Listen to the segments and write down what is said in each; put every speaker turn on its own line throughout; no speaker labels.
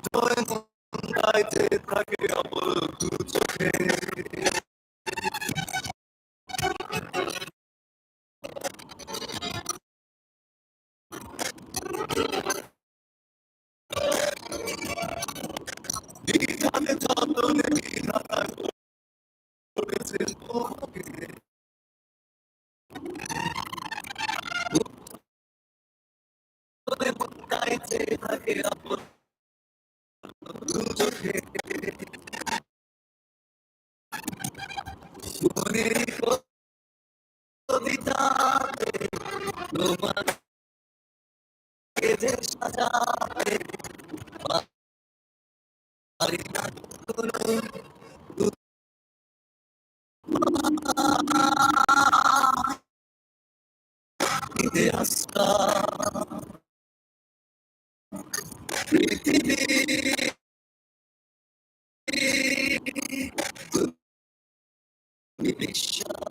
গাইতে থাকে অপর দু চোখে বিধানে যতনে বিধাতা করেছেন তোমাকে গাইতে থাকে অপর দু চোখে মনের কবিতাতে তোমাকে যে সাজাতে পারি না কোনো ইতিহাসটা পৃথিবী তুমি বিশ্বাস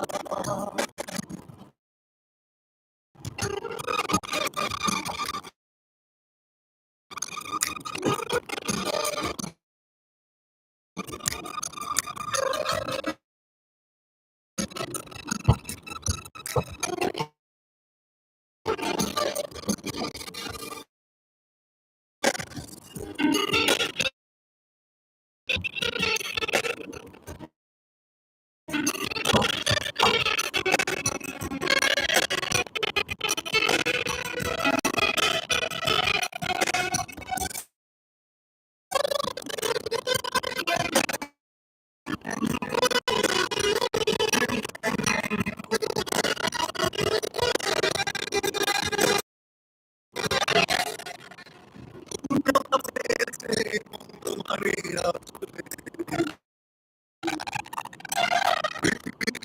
তোমারই আসলে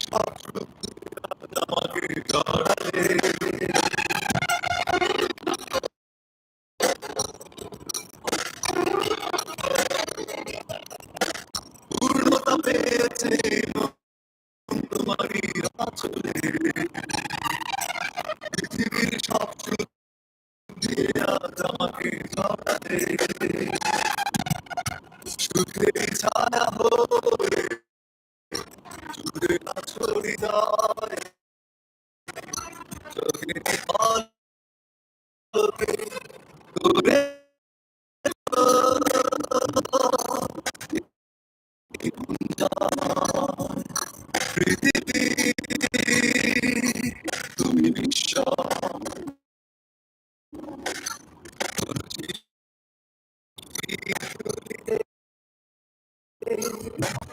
সব শক্তি আমাকে জড়ালে পূর্ণতা পেয়েছে তোমারই আচলে পৃথিবীর সব শক্তি আজ আমাকে জড়ালে সুখের ছায়া হয়ে জুড়ে আছো হৃদয় চোখের পলকে করে পৃথিবী তুমি বিশ্বাস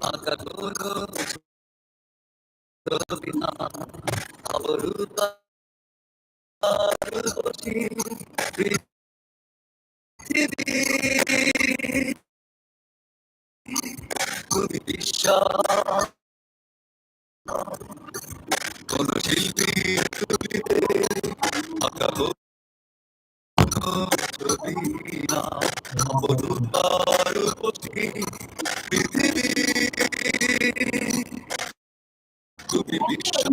আঁকা কোনো ছবি না অবরূপা পৃথিবী তুমি বিশ্বাস কোন শিল্পীর তুলিতে আঁকা ছবি না অবরূপার পৃথিবী তুমি বিশ্বাস